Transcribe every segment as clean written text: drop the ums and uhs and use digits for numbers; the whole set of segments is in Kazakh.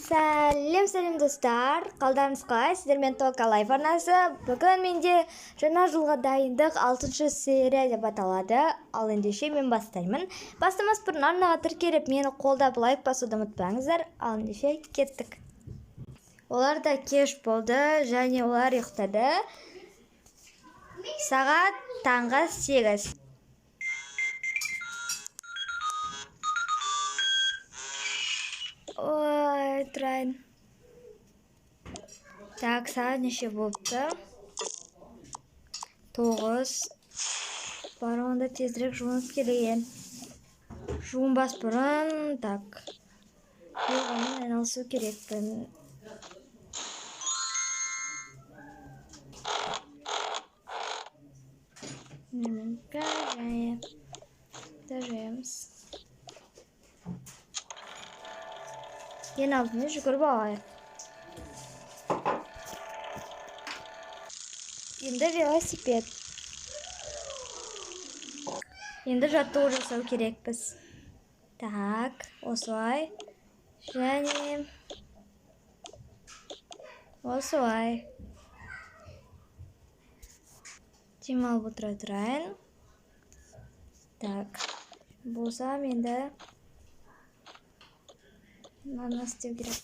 Сәлем достар, қалдарыңыз қалай? Сіздермен Толка Лайф арнасы. Бүгін менде жаңа жылға дайындық 6-шы серия деп аталады. Ал ендеше мен бастаймын. Бастамас бұрын арнаға тіркеліп, мені қолдап лайк басуды ұмытпаңыздар. Ал ендеше кеттік. Олар да кеш болды және олар ұйықтады. Сағат таңғы 8. Ой, тұрайын. Так, сағат неше болыпты? 9. Бар, онда тезірек жуынып келейін. Жуынбас бұрын, так. Жуынмен айналысу керекпін. Неменка және дәжеміз. Ең алдымен жүгіріп алайық. Енді велосипед. Енді жаттығу жасау керекпіз. Так, осылай. Және осылай. Демалып отыра тұрайын. Так, болсам енді мынаны істеу керек.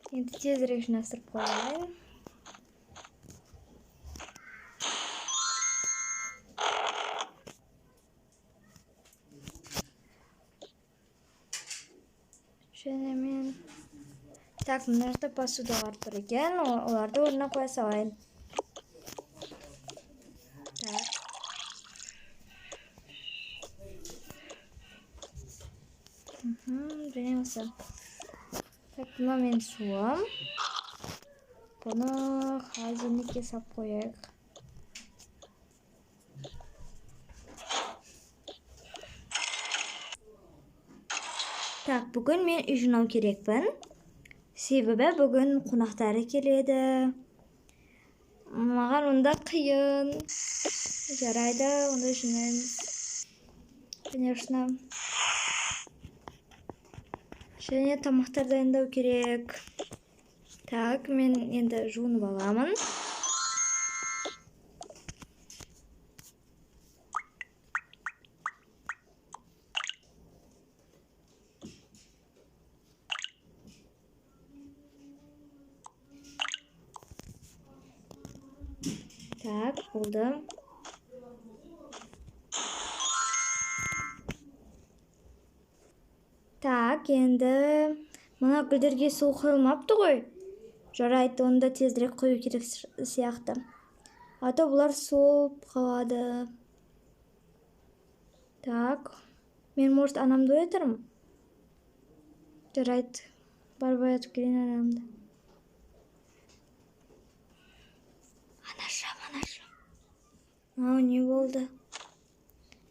Енді тезірек жинастырып қояйын. Және мен... Так, мына жақта посудалар тұр екен, оларды орнына қоя салайын. Және осы. Так, бұны мен суым. Бұны холодильникке салып қояйық. Так, бүгін мен үй жинау керекпін. Себебі бүгін қонақтары келеді. Маған онда қиын. Жарайды, онда жинаймыз. Конечно. Және тамақтар дайындау керек. Так, мен енді жуынып аламын. Так, болды. Так, енді мына гүлдерге су құйылмапты ғой. Жарайды, онда тезірек құю керек сияқты. Ата бұлар солып қалады. Так, мен может анамды оятырмын. Жарайды, барып оятып келейін анамды. Анашым. Ау, не болды?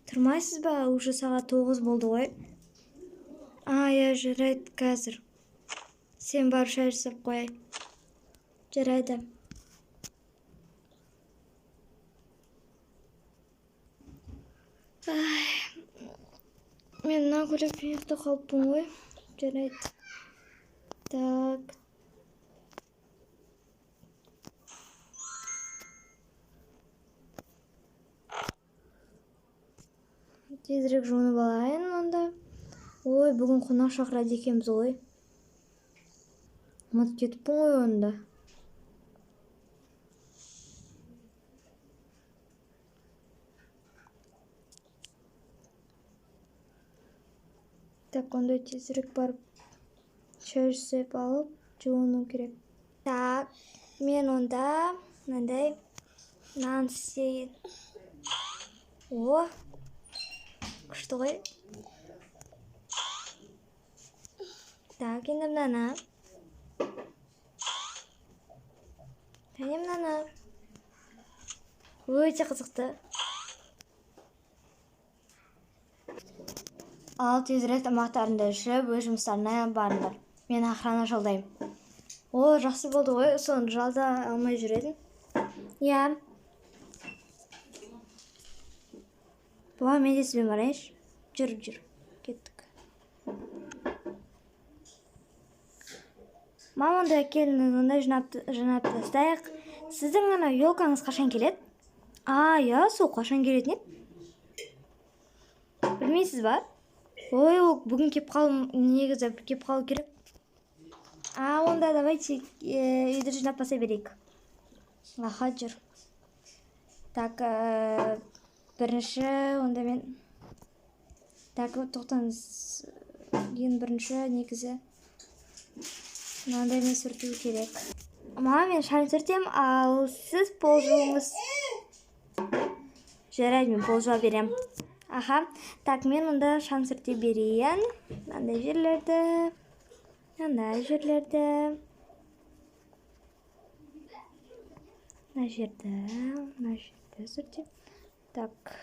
Тұрмайсыз ба? Уже сағат 9 болды ғой. Я жарайды қазір. Сен барып шай жасап қой. Жарайды. Мен мына көріп ұйықта қалыппын ғой. Жарайды. Так. Тезірек жуынып алайын онда. Ой, бүгін қонақ шақырады екенбіз ғой. Ұмытып кетіппін ғой онда. Так, онда тезірек барып шай жасап алып жуыну керек. Так, мен онда мынандай нан істейін. О, күшті ғой. Так, енді мынаны. Және мынаны. Өте қызықты. Ал тезірек тамақтарында ішіп, өз жұмыстарына барыңдар. Мен охрана жалдаймын. О, жақсы болды ғой, соны жалда алмай жүретін. Иә. Мен де сізбен барайыншы. Жүр. Кеттік. Онда келін онда жинап тастайық. Сіздің ана елкаңыз қашан келеді? Сол қашан келетін еді? Білмейсіз ба? Ол бүгін негізі кеп қалу керек. Онда давайте үйді жинап баса берейік. Жүр. Так, бірінші, онда мен... Так, тоқтаңыз. Бірінші негізі. Мынандай мен сүрту керек. Мен шай сүртем, ал сіз пол жуыңыз. Жарайды, мен пол жуа берем. Так, мен онда шам сүрте берейін. Мынандай жерлерді. Мына жерді сүртем. Так.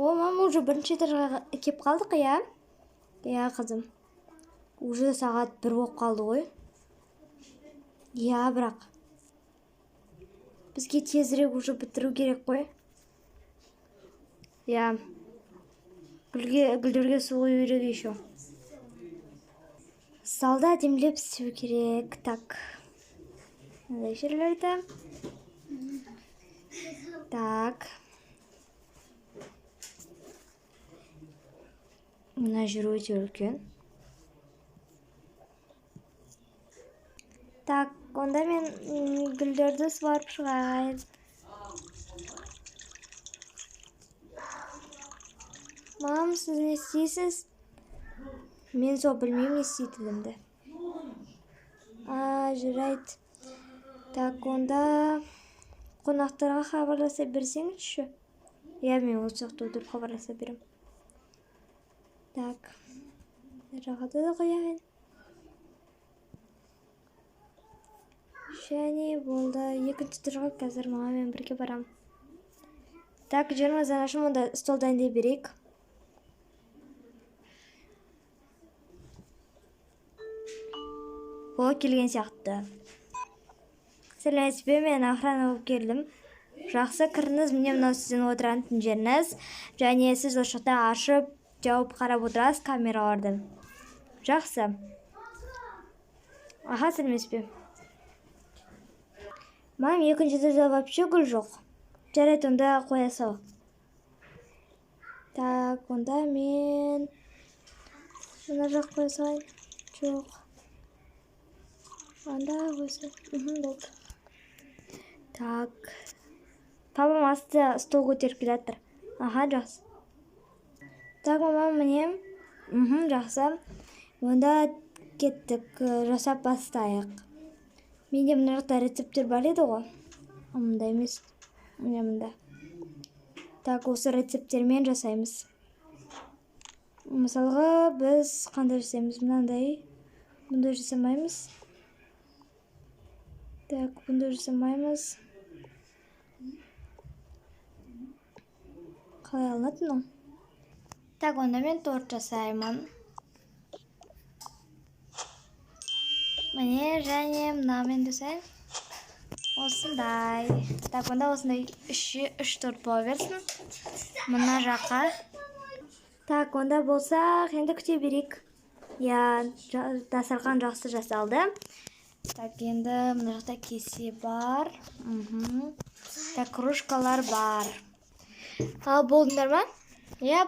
Мама, уже бірінші этажға кеп қалдық, қызым. Уже сағат 1 болып қалды ғой. Бірақ. Бізге тезірек уже бітіру керек қой. Гүлдерге су құю керек еще. Залда әдемілеп істеу керек. Так. Мынандай жерлерді. Так. Мына жер өте үлкен. Так, онда мен гүлдерді суарып шығайын. Мам, сіз не істейсіз? Мен білмеймін не істейтінімді. Жарайды. Так, онда қонақтарға хабарласа берсеңізші. Мен осы жақта отырып хабарласа берем. Так, жағада да қояйын. Және болды. Екінші тұрға қазір мамамен бірге барам. Так, жерімізден ашым, онда стол дайындай берейік. Келген сияқты. Сәлеметсіз бе, мен охрана болып келдім. Жақсы, кіріңіз, міне мынау сіздің отыратын жеріңіз. Және сіз осы жақта ашып, жауып қарап отырасыз камераларды. Жақсы. Сәлеметсіз бе. Мам, екінші тұрда вообще гүл жоқ. Жарайды, онда қоя сал. Так, онда мен мына жақ қоя салайын. Жоқ. Онда қойса. Болды. Так. Папам асты стол көтеріп келе жатыр. Жақсы. Так, мамам, міне. Жақсы. Онда кеттік, жасап бастайық. Менде мына жақта рецептер бар еді ғой. Мұнда емес. Мұнда. Так, осы рецептермен жасаймыз. Мысалға, біз қандай жасаймыз? Мынандай. Бұнда жасамаймыз. Так, бұнда жасамаймыз. Қалай алынатын ол? Так, онда мен торт жасаймын. Міне, және мынамен жасаймын. Осындай. Так, онда осындай 3 торт бола берсін. Мына жаққа. Так, онда болсақ, енді күте берейік. Дастархан жақсы жасалды. Так, енді мына жақта кесе бар. Так, кружкалар бар. Болдыңдар ма?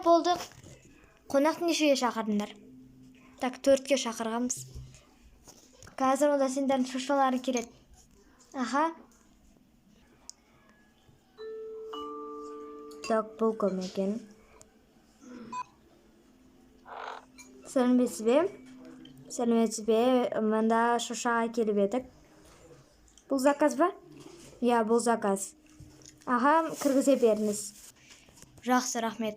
Болды. Қонақтың нешеге шақырдыңдар? Так, 4-ке шақырғанбыз. Қазір онда сендердің шошалары келеді. Так, бұл кім екен? Сәлеметсіз бе? Мында Шошаға келіп едік. Бұл заказ ба? Я, бұл заказ. Аға, кіргізе беріңіз. Жақсы, рахмет.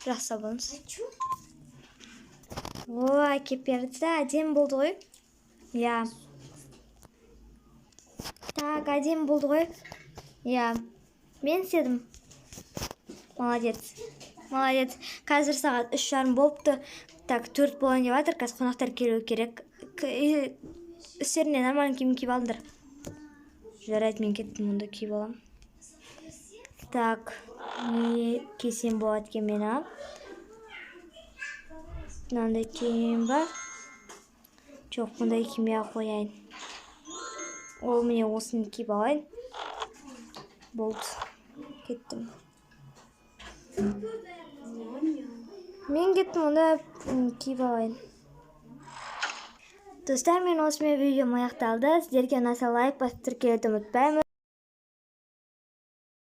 Жақсы болыңыз. Әкеп берді, әдем болды ғой. Я. Так, әдем болды ғой. Я. Мен істедім. Молодец. Қазір сағат 3:30 болыпты. Так, 4 болайын деп жатыр. Қазір қонақтар келу керек. Үстеріне нормальный киім киіп алыңдар. Жарайды, мен кеттім, онда киіп алам. Так, не кисем болады екен мен, а? Мынандай киім бар. Жоқ, мұндай киімге қояйын. Ол міне осыны киіп алайын. Болды. Кеттім. Мен кеттім, онда киіп алайын. Достар, мен осымен видеом аяқталды. Сіздерге ұнаса лайк басып тіркелуді ұмытпаймын.